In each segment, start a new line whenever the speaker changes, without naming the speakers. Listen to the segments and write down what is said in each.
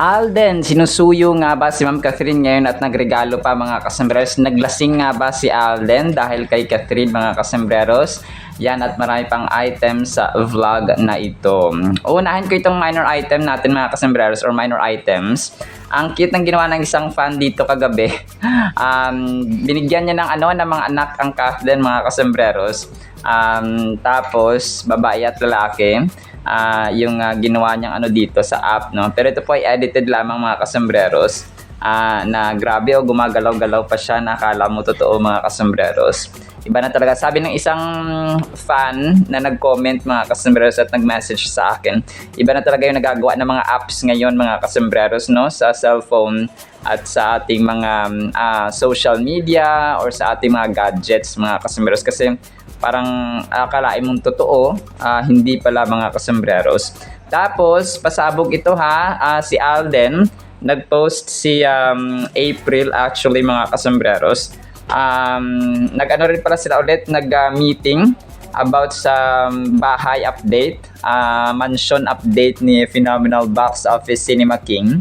Alden, sinusuyo nga ba si Ma'am Catherine ngayon at nagregalo pa mga kasembreros? Naglasing nga ba si Alden dahil kay Catherine mga kasembreros? Yan at marami pang items sa vlog na ito. Unahin ko itong minor item natin mga kasembreros or minor items. Ang cute ng ginawa ng isang fan dito kagabi. Binigyan niya ng mga anak ang Kathleen mga kasembreros. Tapos babae at lalaki. Yung ginawa niyang dito sa app, no? Pero ito po ay edited lamang mga kasembreros. Na grabe gumagalaw-galaw pa siya, nakala mo totoo mga kasembreros. Iba na talaga. Sabi ng isang fan na nag-comment mga kasembreros at nag-message sa akin, iba na talaga yung nagagawa ng mga apps ngayon mga kasembreros, no? Sa cellphone at sa ating mga social media or sa ating mga gadgets mga kasembreros. Kasi parang akalain mong totoo, hindi pala mga kasembreros. Tapos, pasabog ito si Alden, nag-post si April actually mga kasembreros. Nag-ano rin pala sila ulit, nag-meeting about sa bahay update, mansion update ni Phenomenal Box Office Cinema King.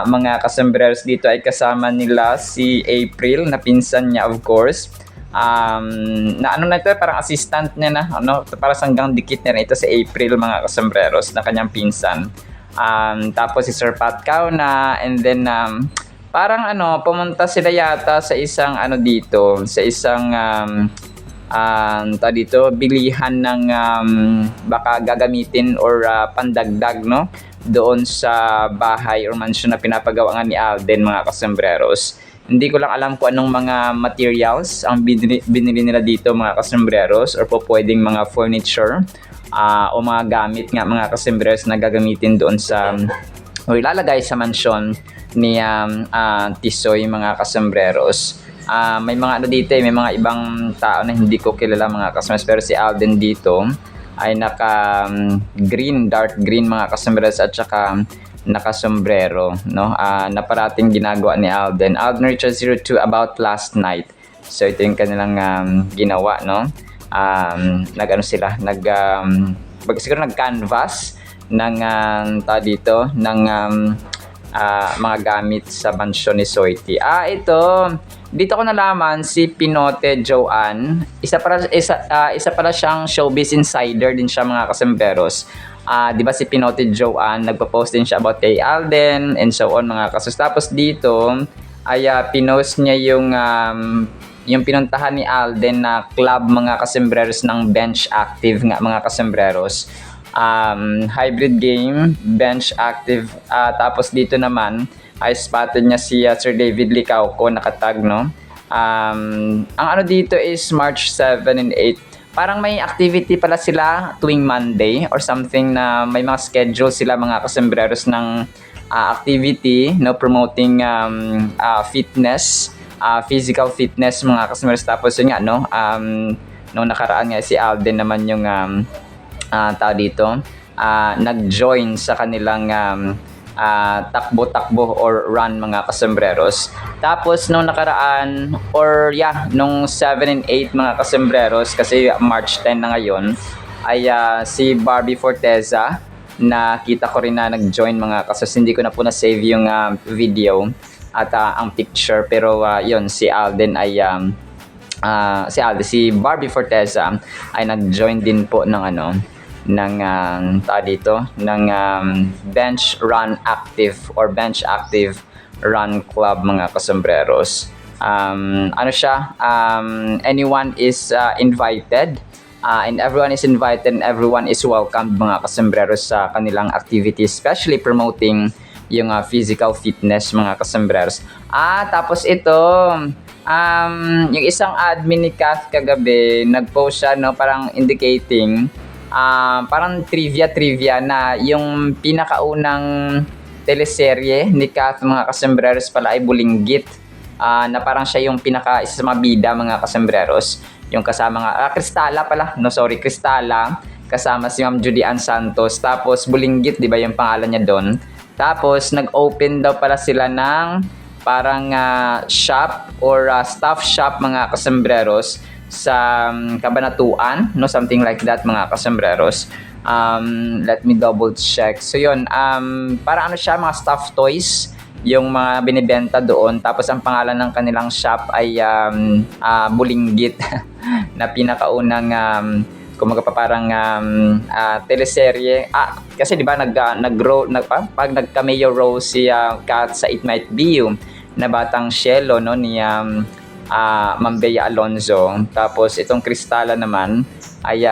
Mga kasembreros dito ay kasama nila si April na pinsan niya of course. Na ito parang assistant niya na para hanggang dikit na ito si April mga kasembreros na kanyang pinsan. Tapos si Sir Pat Kauna and then parang pumunta sila yata sa isang dito sa isang dito bilihan ng baka gagamitin or pandagdag doon sa bahay or mansion na pinapagawa nga ni Alden mga kasembreros. Hindi ko lang alam kung anong mga materials ang binili nila dito mga kasembreros or po pwedeng mga furniture o mga gamit nga mga kasembreros na gagamitin doon sa o ilalagay sa mansion ni Tisoy mga kasembreros. May mga dito may mga ibang tao na hindi ko kilala mga kasembreros, pero si Alden dito ay naka green, dark green mga kasembreros at saka nakasombrero, na parating ginagawa ni Alden. Alden Richard 02 about last night. So ito yung kanilang ginawa, sila, siguro nag-canvas ng dito ng mga gamit sa mansyon ni Soiti. Dito ko nalaman si Pinote Joanne, isa pala siyang showbiz insider din siya mga kasembreros. Di ba si Pinote Joanne, nagpo-post din siya about kay Alden and so on mga kasus. Tapos dito ay pinost niya yung pinuntahan ni Alden na club mga kasembreros ng Bench Active nga mga kasembreros. Hybrid game, Bench Active. Tapos dito naman ay spotted niya si Sir David Licauco nakatag, ang dito is March 7 and 8. Parang may activity pala sila tuwing Monday or something na may mga schedule sila mga kasembreros ng activity promoting fitness, physical fitness mga kasembreros. Tapos yun nga nung nakaraan nga si Alden naman yung tao dito nag-join sa kanilang takbo-takbo or run mga kasembreros. Tapos nung nakaraan nung 7 and 8 mga kasembreros, kasi March 10 na ngayon, ay si Barbie Forteza, nakita ko rin na nag-join mga kasos. Hindi ko na po na-save yung video at ang picture, pero yun si Alden ay si Barbie Forteza ay nag-join din po ng Bench Run Active or Bench Active Run Club mga kasembreros. Anyone is invited and everyone is invited and everyone is welcome mga kasembreros sa kanilang activity, especially promoting yung physical fitness mga kasembreros. Tapos ito yung isang admin ni Kath kagabi, nag-post siya parang indicating parang trivia na yung pinakaunang teleserye ni Kath mga kasembreros pala ay Bulinggit, na parang siya yung isa sa mga bida mga kasembreros, yung kasama nga Cristala kasama si Ma'am Judy Ann Santos. Tapos Bulinggit, di ba yung pangalan niya doon. Tapos nag-open daw pala sila ng parang shop or staff shop mga kasembreros sa Kabanatuan, something like that mga kasembreros. Let me double check. So yun, para ano siya, mga stuffed toys yung mga binibenta doon. Tapos ang pangalan ng kanilang shop ay Bulinggit na pinakaunang kumaga pa parang teleserye. Kasi 'di ba pag nagka-mayor role si Kat sa It Might Be You na batang Shelo no ni Ma'am Bea Alonzo. Tapos itong Cristala naman ay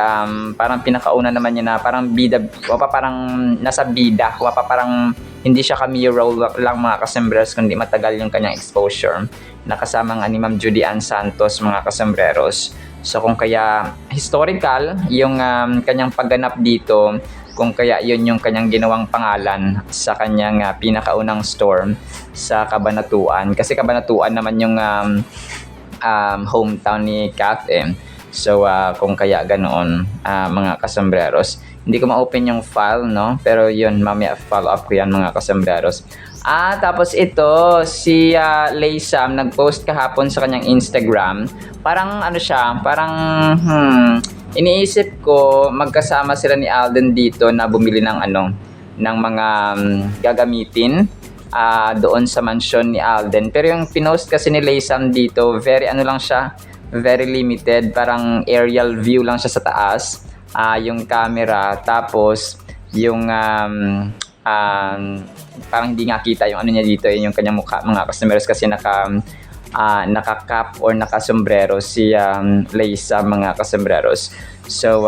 parang pinakauna naman niya na parang bida, parang nasa bida, parang hindi siya cameo role lang mga kasembreros, kundi matagal yung kanyang exposure. Nakasama nga ni Ma'am Judy Ann Santos mga kasembreros. So kung kaya historical yung kanyang pagganap dito, kung kaya yun yung kanyang ginawang pangalan sa kanyang pinakaunang store sa Cabanatuan. Kasi Cabanatuan naman yung hometown ni Kath So kung kaya ganoon mga kasembreros. Hindi ko ma-open yung file no, pero yun mamaya follow up ko yan mga kasembreros. Tapos ito si Laysam nag-post kahapon sa kanyang Instagram. Parang ano siya, parang iniisip ko magkasama sila ni Alden dito na bumili ng ng mga gagamitin doon sa mansion ni Alden. Pero yung pinost kasi ni Laysam dito, very lang siya, very limited, parang aerial view lang siya sa taas. Yung camera, tapos yung parang hindi nga kita yung ano niya dito, yung kanyang mukha mga customers kasi naka-cap or naka-sombrero si Laysa mga kasembreros. So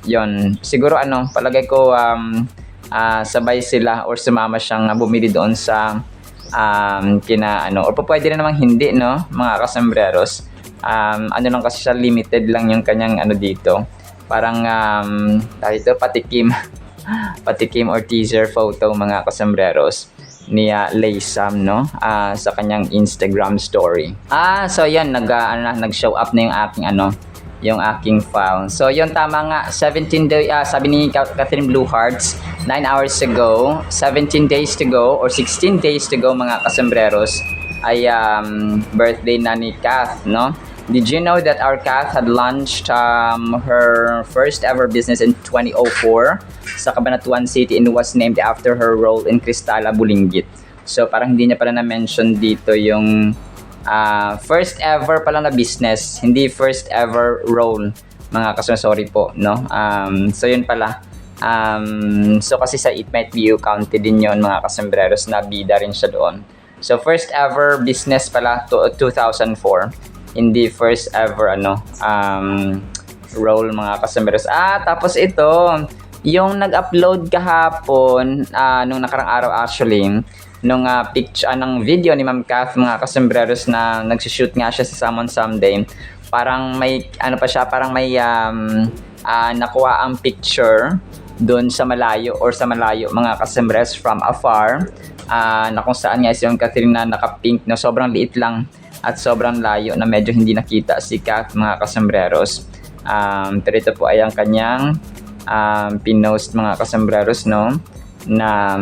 yon siguro palagay ko sabay sila or sumama siyang bumili doon sa or pwede rin namang hindi no mga kasembreros. Lang kasi siya, limited lang yung kanyang dito, parang dito patikim or teaser photo mga kasembreros ni Laysam no sa kanyang Instagram story. So yan nag-show up na yung aking yung aking file. So yun, tama nga, 17 days sabi ni Catherine Blue Hearts 9 hours ago, 17 days to go or 16 days to go mga kasembreros ay birthday na ni Kath no. Did you know that our Kath had launched her first ever business in 2004 sa Cabanatuan City and was named after her role in Cristala Bulinggit. So parang hindi niya pala na-mention dito yung first ever pala na business, hindi first ever role mga kasama, sorry po no. So yun pala. So kasi sa It Might Be You counted din yun mga kasembreros, na bida rin siya doon. So first ever business pala to 2004. Hindi first ever role mga kasembreros. Tapos ito, yung nag-upload kahapon nung nakarang araw actually, nung picture ng video ni Ma'am Kath mga kasembreros na nagsushoot nga siya sa Salmon Someday. Parang may pa siya, parang may nakuha ang picture doon sa malayo mga kasembreros from afar, na kung saan nga yung Catherine na naka-pink na sobrang liit lang at sobrang layo na medyo hindi nakita si Kath mga kasembreros. Pero ito po ay ang kanyang pinost mga kasembreros no, na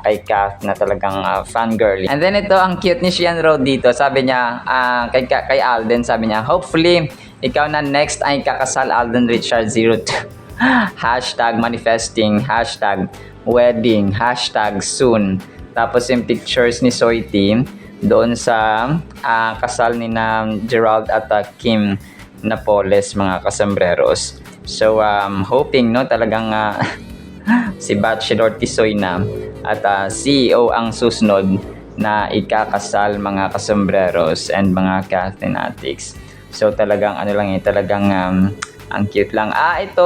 kay Kath na talagang fangirl. And then ito, ang cute ni Shian Road dito. Sabi niya kay Alden, sabi niya, hopefully ikaw na next ay kakasal Alden Richard 02. Hashtag manifesting, hashtag wedding, hashtag soon. Tapos yung pictures ni Soiti doon sa kasal ni na Gerald at Kim Napoles mga kasembreros. So hoping no talagang si Bachelor Tisoy na at CEO ang susunod na ikakasal mga kasembreros and mga Cathinatics. So talagang talagang ang cute lang. Ito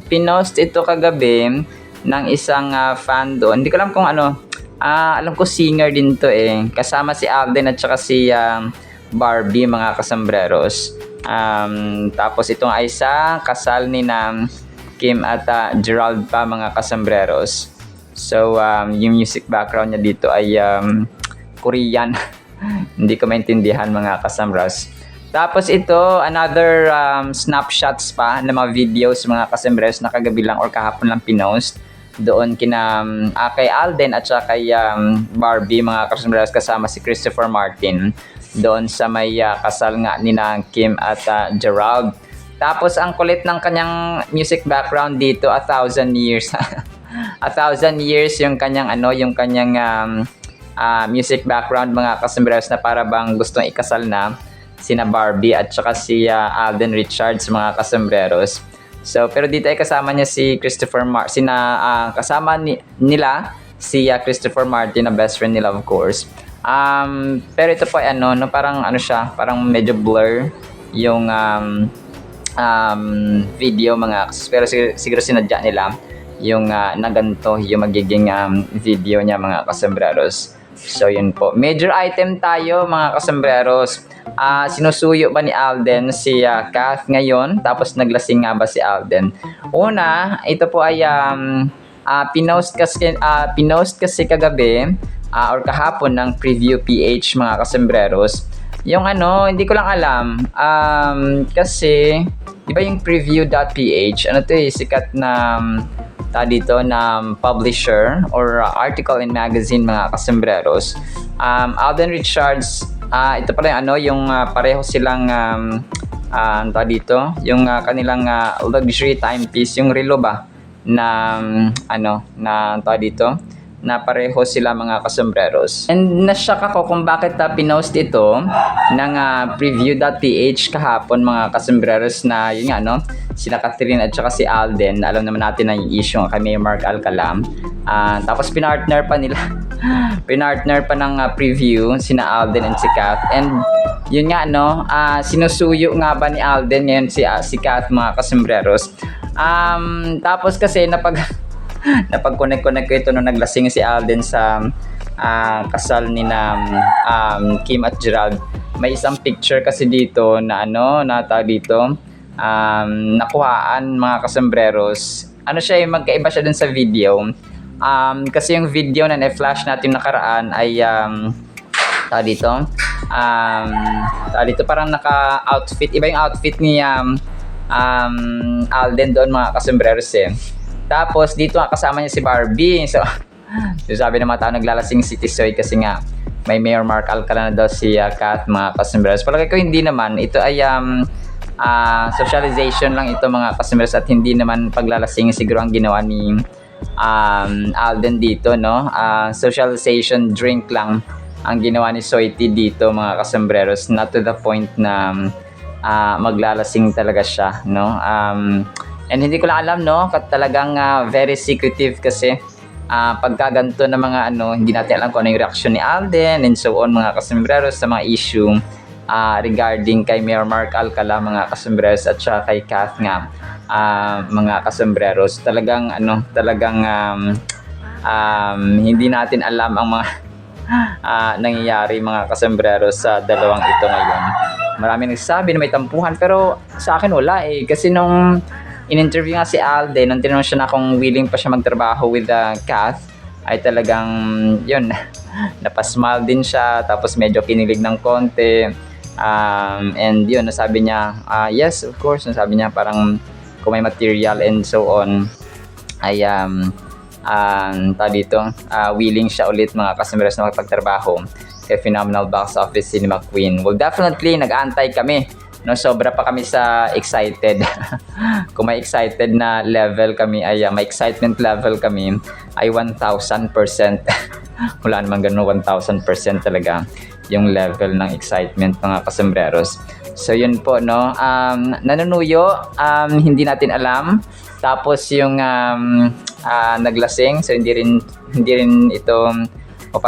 pinost ito kagabi ng isang fan doon. Hindi ko alam kung alam ko singer din to kasama si Alden at saka si Barbie mga kasembreros. Tapos itong ay sa kasal ni na Kim at Gerald pa mga kasembreros. So yung music background niya dito ay Korean. Hindi ko maintindihan mga kasembreros. Tapos ito another snapshots pa ng mga videos mga kasembreros na kagabi lang or kahapon lang pinost doon kay Alden at saka kay Barbie mga kasembreros, kasama si Christopher Martin doon sa may kasal nga ni na Kim at Gerald. Tapos ang kulit ng kanyang music background dito, 1,000 years. 1,000 years yung kanyang yung kanyang music background mga kasembreros, na para bang gustong ikasal na sina Barbie at saka si Alden Richards mga kasembreros. So pero dito ay kasama niya si kasama nila si Christopher Martin, na best friend nila of course. Pero ito po ay parang siya, parang medyo blur yung video mga, pero siguro sinadya nila yung na ganito yung magiging video niya mga kasembreros. So yun po, major item tayo mga kasembreros. Sinusuyo ba ni Alden si Kath ngayon? Tapos naglasing nga ba si Alden? Una, ito po ay pinost kasi kagabi or kahapon ng Preview PH mga kasembreros. Yung hindi ko lang alam. Kasi di ba yung Preview.ph, sikat na dito na publisher or article in magazine mga kasembreros. Alden Richards, ito pala yung pareho silang dito, yung kanilang luxury timepiece, yung relo ba na dito, na pareho sila mga kasembreros. And nashock ako kung bakit pinost ito ng Preview.ph kahapon mga kasembreros, na yun nga sila Catherine at saka si Alden, na alam naman natin na yung issue kay Mayor Mark Alcala. Tapos pinartner pa nila pinartner pa ng Preview sina Alden and si Kath. And yun nga sinusuyo nga ba ni Alden ngayon si Kath mga kasembreros. Tapos kasi napag-connect ko ito nung naglasing si Alden sa kasal ni Kim at Gerald. May isang picture kasi dito na dito nakuhaan mga kasembreros. Siya magkaiba siya dun sa video. Kasi yung video na na-flash natin nakaraan ay dito parang naka-outfit. Iba yung outfit ni Alden doon mga kasembreros Tapos dito kasama niya si Barbie. So sabi ng mga tao naglalasing si Tisoy kasi nga may Mayor Mark Alcala na daw si Kath mga kasembreros. Palagay ko hindi naman. Ito ay socialization lang ito mga kasembreros, at hindi naman paglalasing siguro ang ginawa ni Alden dito socialization drink lang ang ginawa ni Soiti dito mga kasembreros, not to the point na maglalasing talaga siya and hindi ko lang alam talagang very secretive kasi pagka ganito na mga hindi natin alam kung ano yung reaction ni Alden and so on mga kasembreros sa mga issue regarding kay Mayor Mark Alcala mga kasembreros at saka kay Kath nga mga kasembreros. Talagang hindi natin alam ang mga nangyayari mga kasembreros sa dalawang ito ngayon. Maraming nagsasabi na may tampuhan, pero sa akin wala kasi nung in-interview nga si Alden, nung tinanong siya na kung willing pa siya magtrabaho with Kath, ay talagang yun, napasmile din siya, tapos medyo kinilig ng konti. And yun, nasabi niya, yes, of course, nasabi niya parang kung may material and so on, ay willing siya ulit mga kasembreros na magpagtrabaho kay Phenomenal Box Office Cinema Queen. Well, definitely, nag-aantay kami. Sobra pa kami sa excited. Kung may excited na level kami, may excitement level kami, ay 1,000%. Wala naman ganun, 1,000% talaga yung level ng excitement mga kasembreros. So yun po nanunuyo, hindi natin alam. Tapos yung naglasing, so hindi rin ito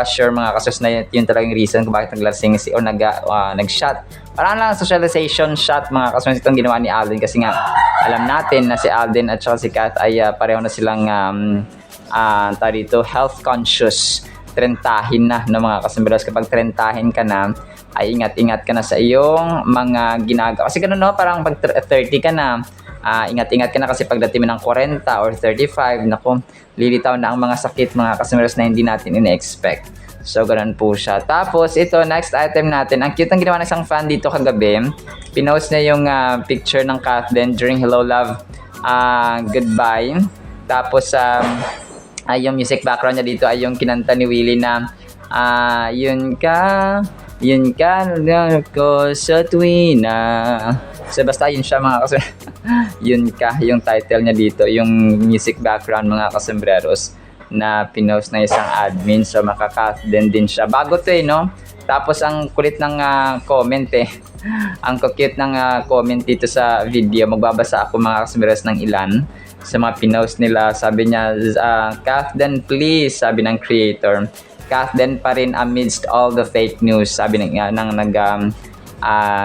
sure mga kasos na yun talagang reason kung bakit naglasing o nag-shot. Parang lang socialization shot mga kasos itong ginawa ni Alden, kasi nga alam natin na si Alden at saka si Kath ay pareho na silang health conscious. Trentahin na mga kasembreros. Kapag trentahin ka na, ay ingat-ingat ka na sa iyong mga ginagawa. Kasi ganun parang pag 30 ka na, ingat-ingat ka na kasi pagdating mo ng 40 or 35, naku, lilitaw na ang mga sakit mga kasembreros na hindi natin ina-expect. So, ganun po siya. Tapos, ito, next item natin. Ang cute ang ginawa ng isang fan dito kagabi. Pinost niya yung picture ng Kathleen during Hello Love Goodbye. Tapos, yung music background niya dito ay yung kinanta ni Willie na yun ka, Yun ka ko sa tuwina. So basta yun siya mga kasembreros. Yun ka, yung title niya dito, yung music background mga kasembreros na pinost na isang admin. So makaka-then din siya. Bago to no? Tapos ang kulit ng comment ang cute ng comment dito sa video. Magbabasa ako mga kasembreros ng ilan sa mga pinost nila. Sabi niya, Kath then please, sabi ng creator. Kath then pa rin amidst all the fake news, sabi ng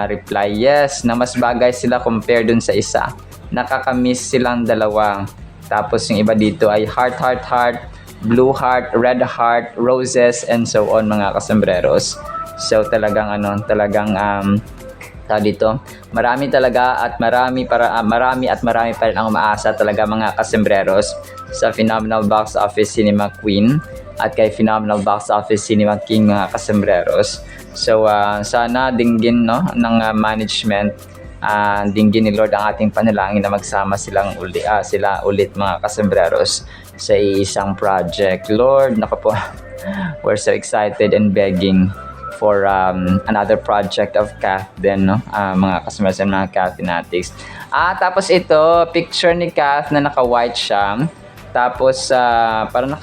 reply, yes, na mas bagay sila compare dun sa isa. Nakakamiss silang dalawa. Tapos yung iba dito ay heart, heart, heart, blue heart, red heart, roses, and so on mga kasembreros. So talagang talagang dito, marami talaga at marami pa rin ang umaasa talaga mga kasembreros sa Phenomenal Box Office Cinema Queen at kay Phenomenal Box Office Cinema King mga kasembreros. So sana dinggin ng management, dinggin ni Lord ang ating panalangin na magsama sila ulit mga kasembreros sa isang project. Lord, naku po, we're so excited and begging for another project of Kath din, mga kasembreros and mga Kath fanatics. Tapos ito, picture ni Kath na naka-white siya. Tapos parang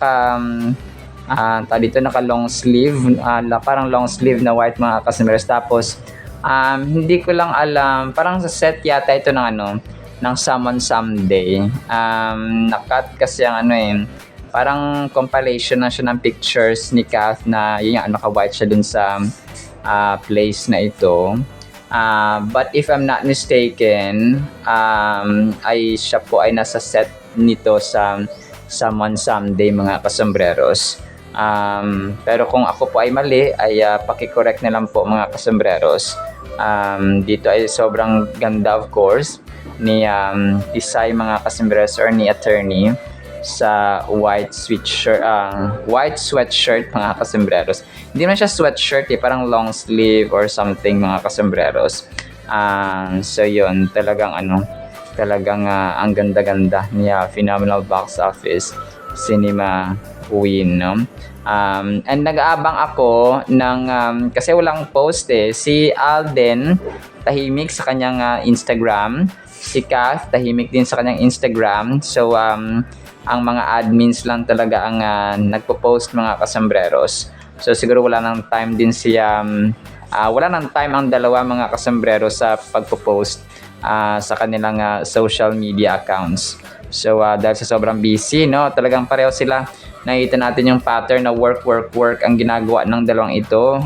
dito naka long sleeve, parang long sleeve na white mga kasembreros. Tapos hindi ko lang alam, parang sa set yata ito ng ng Someone Someday. Nakat kasi ang parang compilation na siya ng pictures ni Kath na yun yung naka-white siya dun sa place na ito. But if I'm not mistaken, ay siya po ay nasa set nito sa Someone Someday mga kasembreros. Pero kung ako po ay mali, ay paki-correct na lang po mga kasembreros. Dito ay sobrang ganda of course ni Isay mga kasembreros or ni attorney sa white sweatshirt mga kasembreros. Hindi man siya sweatshirt parang long sleeve or something mga kasembreros. So yun, talagang ang ganda-ganda niya Phenomenal Box Office Cinema Queen, no? And nag-aabang ako ng kasi walang post si Alden tahimik sa kanyang Instagram, si Kath tahimik din sa kanyang Instagram. So ang mga admins lang talaga ang nagpo-post mga kasembreros. So siguro wala nang time din wala nang time ang dalawa mga kasembreros sa pagpo-post sa kanilang social media accounts. So dahil sa sobrang busy, talagang pareho sila. Nakita natin yung pattern na work ang ginagawa ng dalawang ito.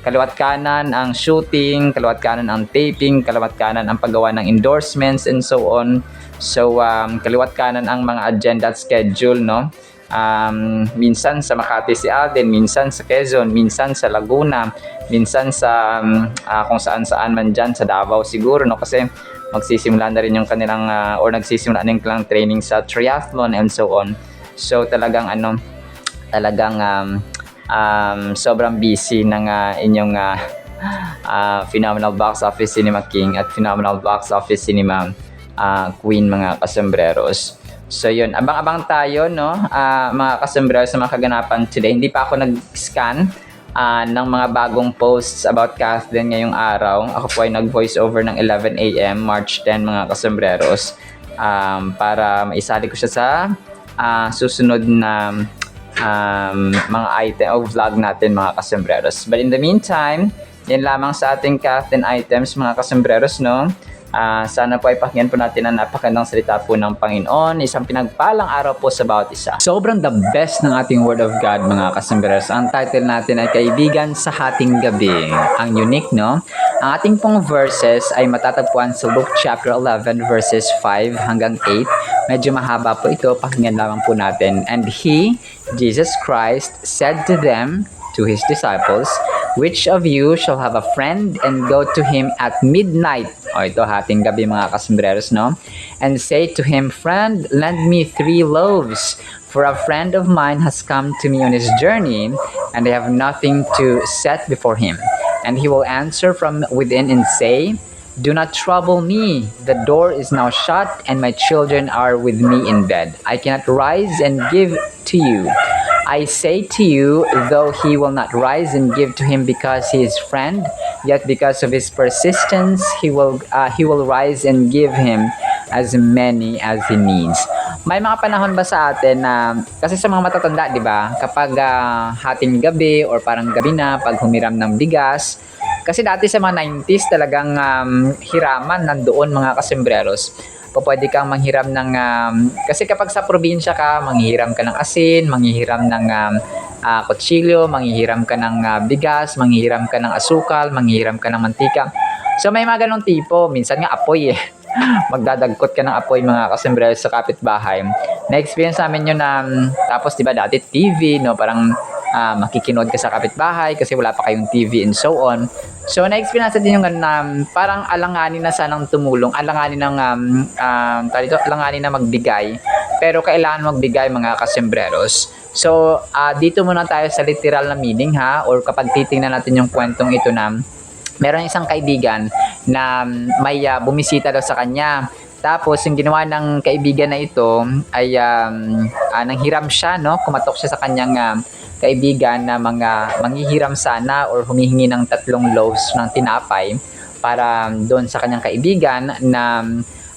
Kaliwat kanan ang shooting, kaliwat kanan ang taping, kaliwat kanan ang paggawa ng endorsements and so on. So kaliwat kanan ang mga agenda at schedule, minsan sa Makati si Alden, minsan sa Quezon, minsan sa Laguna, minsan sa kung saan man dyan, sa Davao siguro, kasi magsisimula na rin yung kanilang or nagsisimula na yung kanilang training sa triathlon and so on. So talagang sobrang busy ng inyong Phenomenal Box Office Cinema King at Phenomenal Box Office Cinema Queen mga kasembreros. So yun, abang-abang tayo mga kasembreros sa mga kaganapan today. Hindi pa ako nag-scan ng mga bagong posts about Kath din ngayong araw. Ako po ay nag-voice over ng 11 AM March 10 mga kasembreros para maisali ko siya sa susunod na mga item o vlog natin mga kasembreros. But in the meantime, yan lamang sa ating Kath and items mga kasembreros, sana po ay pakinggan po natin ang napakagandang salita po ng Panginoon. Isang pinagpalang araw po sa bawat isa. Sobrang the best ng ating Word of God mga kasembreros. Ang title natin ay Kaibigan sa Hating Gabi. Ang unique, Ang ating pong verses ay matatagpuan sa Luke chapter 11 verses 5 hanggang 8. Medyo mahaba po ito, pakinggan lamang po natin. And He, Jesus Christ, said to them, to His disciples, which of you shall have a friend and go to him at midnight? Ito, hating gabi mga kasembreros, And say to him, friend, lend me 3 loaves, for a friend of mine has come to me on his journey, and I have nothing to set before him. And he will answer from within and say, do not trouble me. The door is now shut, and my children are with me in bed. I cannot rise and give to you. I say to you, though he will not rise and give to him because he is friend, yet because of his persistence, he will rise and give him as many as he needs. May mga panahon ba sa atin na, kasi sa mga matatanda, di ba, kapag hating gabi or parang gabi na, pag humiram ng bigas, kasi dati sa mga 90s talagang hiraman nandoon mga kasembreros. Pwede kang manghiram ng kasi kapag sa probinsya ka, manghihiram ka ng asin, manghihiram ng kutsilyo, manghihiram ka ng bigas, manghihiram ka ng asukal, manghihiram ka ng mantika. So may mga ganong tipo, minsan nga apoy eh. Magdadagkot ka ng apoy mga kasembreros sa kapitbahay. Na-experience namin yun na tapos 'di ba dati TV no, parang makikinood ka sa kapitbahay kasi wala pa kayong TV and so on. So na-experience natin yung na parang alanganin na sanang tumulong, alanganin ng alanganin na magbigay, pero kailangan magbigay mga kasembreros. So dito muna tayo sa literal na meaning ha, or kapag titingnan natin yung kwentong ito na meron isang kaibigan na may bumisita daw sa kanya. Tapos yung ginawa ng kaibigan na ito ay nanghiram siya, no? Kumatok siya sa kanyang kaibigan na mga manghihiram sana or humihingi ng 3 loaves ng tinapay para doon sa kanyang kaibigan na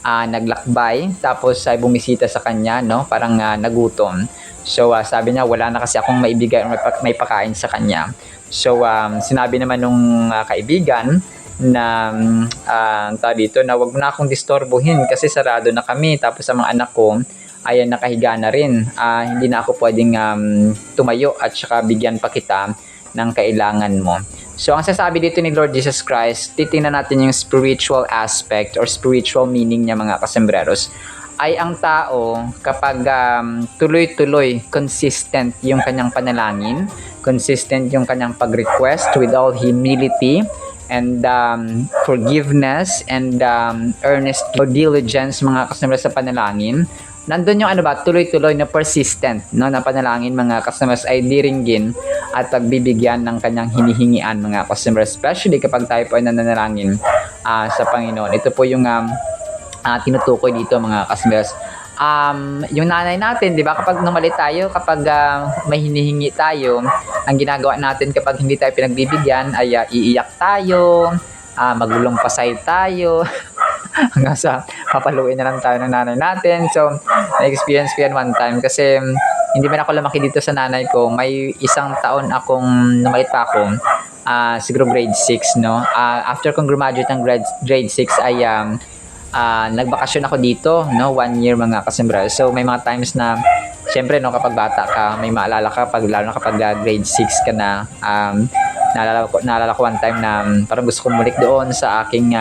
naglakbay tapos ay bumisita sa kanya, no? Parang nagutom. So sabi niya wala na kasi akong maibigay or may pakain sa kanya. So sinabi naman nung kaibigan na dito na wag na akong disturbuhin kasi sarado na kami, tapos sa mga anak ko ay nakahiga na rin. Hindi na ako pwedeng tumayo at saka bigyan pa kita ng kailangan mo. So ang sasabi dito ni Lord Jesus Christ, titingnan natin yung spiritual aspect or spiritual meaning niya mga kasembreros. Ay ang tao kapag tuloy-tuloy, consistent yung kanyang panalangin, consistent yung kanyang pag-request with all humility and forgiveness and earnest diligence mga kasembreros sa panalangin. Nandun yung tuloy-tuloy na persistent no, na panalangin mga kasembreros ay diringgin at pagbibigyan ng kanyang hinihingian mga kasembreros, especially kapag tayo po ay nananalangin sa Panginoon. Ito po yung tinutukoy dito mga kasembreros. Yung nanay natin, di ba, kapag namali tayo, kapag may hinihingi tayo, ang ginagawa natin kapag hindi tayo pinagbibigyan ay iiyak tayo, magulong pasay tayo, hanggang sa papaluin na lang tayo ng nanay natin. So, na-experience ko yan one time kasi hindi man ako lumaki dito sa nanay ko. May 1 taon akong namalit pa ako, siguro grade 6, no? After kong graduate ng grade 6 ay nagbakasyon ako dito, no, 1 year mga kasembreros. So may mga times na syempre no, kapag bata ka, may maalala ka lalo na kapag grade 6 ka na. Naalala ko one time na parang gusto kong mulik doon sa aking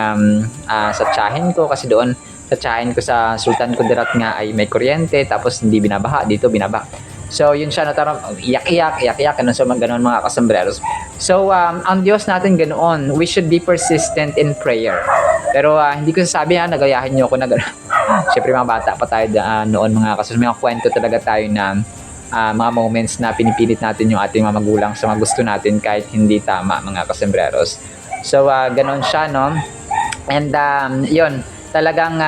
sa tiyahin ko, kasi doon sa tiyahin ko sa Sultan Kudarat nga ay may kuryente, tapos hindi binabaha, dito binabaha. So yun siya, no, tarang iyak-iyak ganun, so ganoon mga kasembreros. So ang Diyos natin ganoon, we should be persistent in prayer. Pero hindi ko sasabi nagayahin niyo ako na ganoon. Syempre mga bata pa tayo noon mga kasembreros, mga kwento talaga tayo na mga moments na pinipilit natin yung ating mga magulang sa mga gusto natin kahit hindi tama mga kasembreros. So ganoon siya, no? And yun, talagang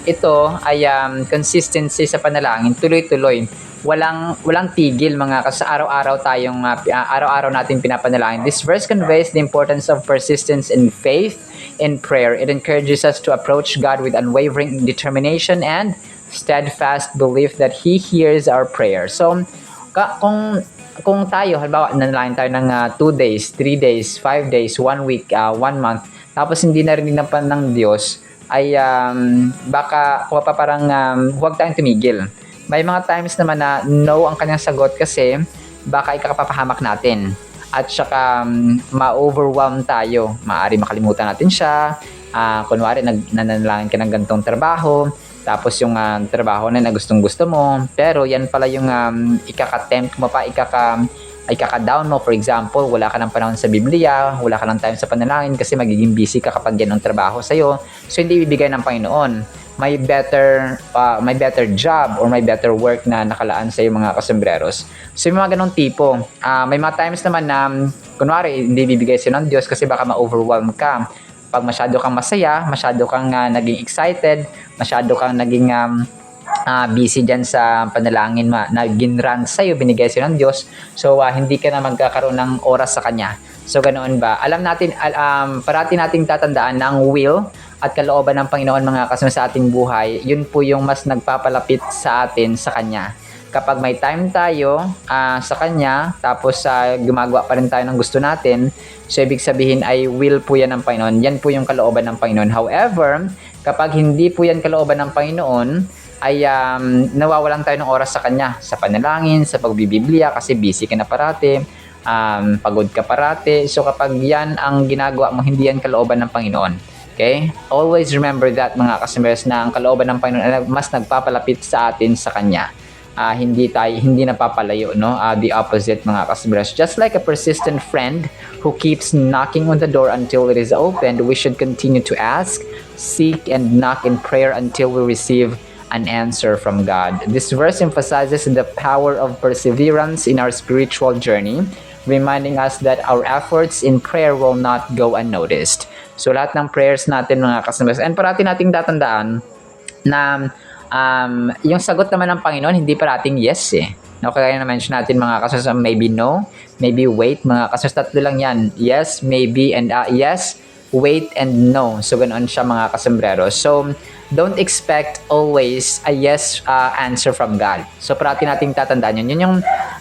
ito ay consistency sa panalangin, tuloy-tuloy. Walang tigil mga kasi araw-araw tayong araw-araw natin pinapanalangin. This verse conveys the importance of persistence in faith in prayer. It encourages us to approach God with unwavering determination and steadfast belief that He hears our prayer. So kung tayo halimbawa nanalangin tayo ng 2 days, 3 days, 5 days, 1 week, 1 month, tapos hindi narinig ng Diyos, ay baka parang huwag tayong tumigil. May mga times naman na no ang kanyang sagot kasi baka ikapapahamak natin at saka ma-overwhelm tayo. Maaari makalimutan natin siya. Kunwari nananalangin ka ng ganitong trabaho, tapos yung trabaho na gustong-gusto mo, pero yan pala yung ikaka-tempt mo pa, ikaka-down mo. For example, wala ka ng panahon sa Biblia, wala ka ng time sa panalangin kasi magiging busy ka kapag yan ang trabaho sa'yo. So hindi ibibigay ng Panginoon. May better job or may better work na nakalaan sa iyo mga kasembreros. So yung mga ganong tipo, may mga times naman na kunwari hindi bibigay sa'yo ng Diyos kasi baka ma-overwhelm ka. Pag masyado kang masaya, masyado kang naging excited, masyado kang naging busy dyan sa panalangin na ginrant sa'yo, binigay sa'yo ng Diyos. So, hindi ka na magkakaroon ng oras sa Kanya. So, ganoon ba? Alam natin, parati nating tatandaan na ang will at kalooban ng Panginoon mga kasama sa ating buhay, yun po yung mas nagpapalapit sa atin sa Kanya. Kapag may time tayo sa Kanya, tapos gumagawa pa rin tayo ng gusto natin, so ibig sabihin ay will po yan ng Panginoon. Yan po yung kalooban ng Panginoon. However, kapag hindi po yan kalooban ng Panginoon, ay nawawalan tayo ng oras sa Kanya, sa panalangin, sa pagbibiblia, kasi busy ka na parati, pagod ka parati. So kapag yan ang ginagawa mo, hindi yan kalooban ng Panginoon. Okay? Always remember that mga kasimers, na ang kalooban ng Panginoon ay mas nagpapalapit sa atin sa Kanya. Hindi napapalayo, no? The opposite mga kasimers. Just like a persistent friend who keeps knocking on the door until it is opened, we should continue to ask, seek, and knock in prayer until we receive an answer from God. This verse emphasizes the power of perseverance in our spiritual journey, reminding us that our efforts in prayer will not go unnoticed. So lahat ng prayers natin mga kasimers, and parati nating tatandaan na yung sagot naman ng Panginoon hindi parating yes eh. No, kaya na-mention natin mga kasimers, maybe no, maybe wait. Mga kasimers, tatlo lang yan. Yes, maybe, and yes, wait, and no. So ganoon siya mga kasombrero. So don't expect always a yes answer from God. So parati nating tatandaan yun. Yun yung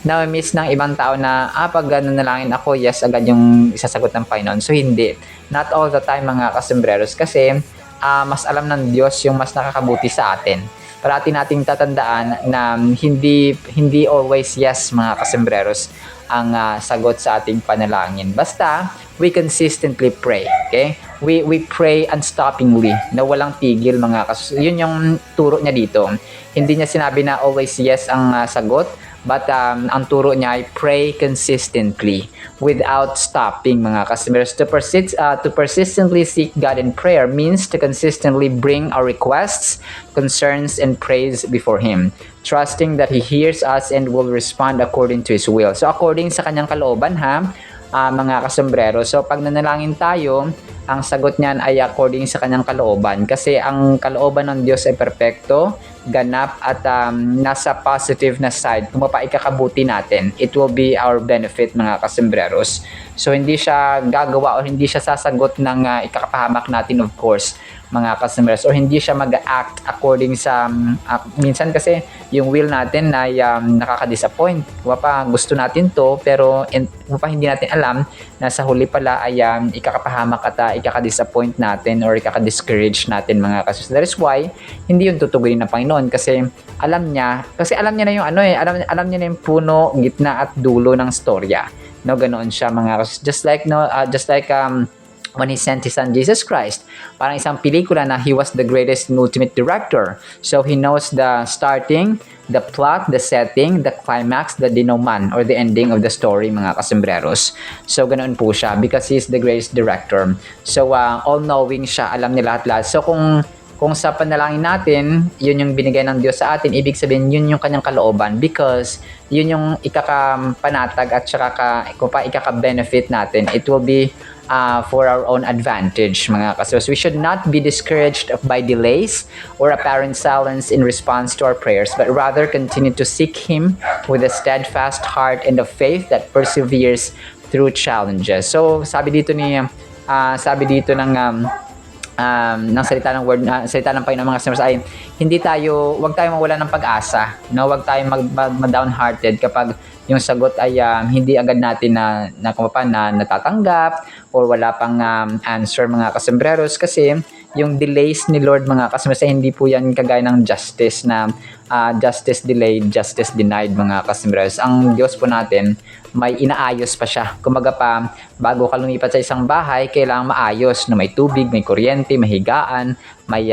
na-miss ng ibang tao na pag nanalangin ako, yes agad yung isasagot ng Panginoon. So hindi. Not all the time mga kasombreros, kasi mas alam ng Diyos yung mas nakakabuti sa atin. Parati nating tatandaan na hindi always yes mga kasombreros ang sagot sa ating panalangin. Basta we consistently pray, okay? We pray unstoppingly, na walang tigil mga kasombreros. Yun yung turo niya dito. Hindi niya sinabi na always yes ang sagot, but ang turo niya ay pray consistently without stopping mga kasombreros. To persistently seek God in prayer means to consistently bring our requests, concerns, and praise before Him, trusting that He hears us and will respond according to His will. So according sa Kanyang kalooban mga kasombrero. So pag nanalangin tayo, ang sagot niyan ay according sa Kanyang kalooban, kasi ang kalooban ng Diyos ay perpekto, ganap, at nasa positive na side. Kung ikakabuti natin, it will be our benefit mga kasombreros. So hindi siya gagawa o hindi siya sasagot ng ikakapahamak natin, of course mga kasombreros, or hindi siya mag-act according sa minsan kasi yung will natin ay nakaka-disappoint. Gusto natin to, pero hindi natin alam na sa huli pala ay ikakapahamak at ikaka-disappoint natin or ikaka-discourage natin mga kasombreros. That is why hindi yung tutugunin ng Panginoon, kasi alam niya na yung alam niya na yung puno, gitna at dulo ng storya. No, ganoon siya mga kasombreros. Just like when He sent His Son Jesus Christ. Parang isang pelikula na He was the greatest and ultimate director. So He knows the starting, the plot, the setting, the climax, the denouement, or the ending of the story mga kasombreros. So ganoon po siya, because He is the greatest director. So all-knowing siya, alam niya lahat-lahat. So kung sa panalangin natin, yun yung binigay ng Diyos sa atin, ibig sabihin yun yung Kanyang kalooban, because yun yung ikakapanatag at saka ikaka-benefit natin. It will be for our own advantage mga kasombreros. We should not be discouraged by delays or apparent silence in response to our prayers, but rather continue to seek Him with a steadfast heart and a faith that perseveres through challenges. So sabi dito ng salita ng word, salita ng Panginoon mga kasombreros ay wag tayong mawala ng pag-asa, no? Wag tayong mag-downhearted kapag yung sagot ay hindi agad natin na natatanggap or wala pang answer mga kasombreros, kasi yung delays ni Lord mga kasombreros ay hindi po yan kagaya ng justice na justice delayed, justice denied mga kasombreros. Ang Diyos po natin may inaayos pa siya. Kumaga pa, bago ka lumipat sa isang bahay, kailangan maayos na may tubig, may kuryente, may higaan, may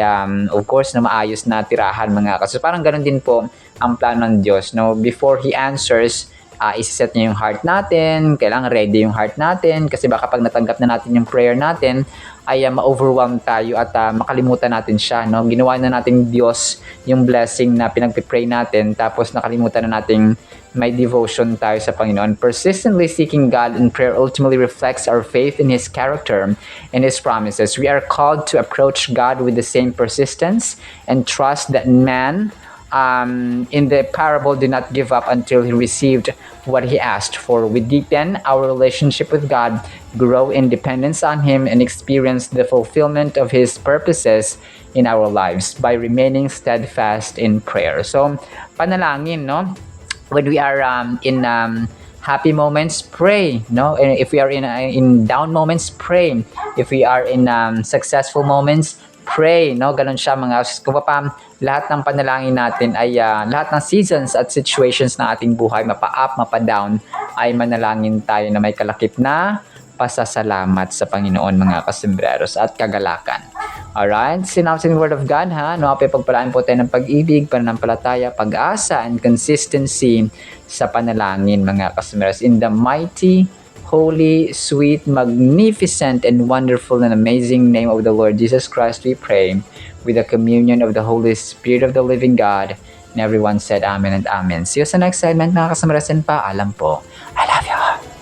of course na maayos na tirahan mga kasombreros. Parang ganun din po ang plano ng Diyos, no? Before He answers, isiset niya yung heart natin, kailangan ready yung heart natin, kasi baka pag natanggap na natin yung prayer natin ay ma-overwhelm tayo at makalimutan natin siya, no? Ginawa na natin Diyos yung blessing na pinagpipray natin, tapos nakalimutan na nating may devotion tayo sa Panginoon. Persistently seeking God in prayer ultimately reflects our faith in His character and His promises. We are called to approach God with the same persistence and trust that man in the parable did not give up until he received what he asked for. We deepen our relationship with God, grow in dependence on him, and experience the fulfillment of his purposes in our lives by remaining steadfast in prayer. So, panalangin, no? When we are in happy moments, pray, no? And if we are in down moments, pray. If we are in successful moments, pray, no? Ganun siya mga kapapam. Lahat ng panalangin natin ay lahat ng seasons at situations ng ating buhay, mapa-up, mapa-down, ay manalangin tayo na may kalakip na pasasalamat sa Panginoon, mga kasembreros, at kagalakan. Alright, sinapsin ng Word of God, ha? No, pagpalaan po tayo ng pag-ibig, pananampalataya, pag-asa, and consistency sa panalangin, mga kasembreros. In the mighty, holy, sweet, magnificent, and wonderful and amazing name of the Lord Jesus Christ, we pray, with the communion of the Holy Spirit of the living God. And everyone said Amen and Amen. See you sa next segment, mga kasembreros, and paalam po. I love you all.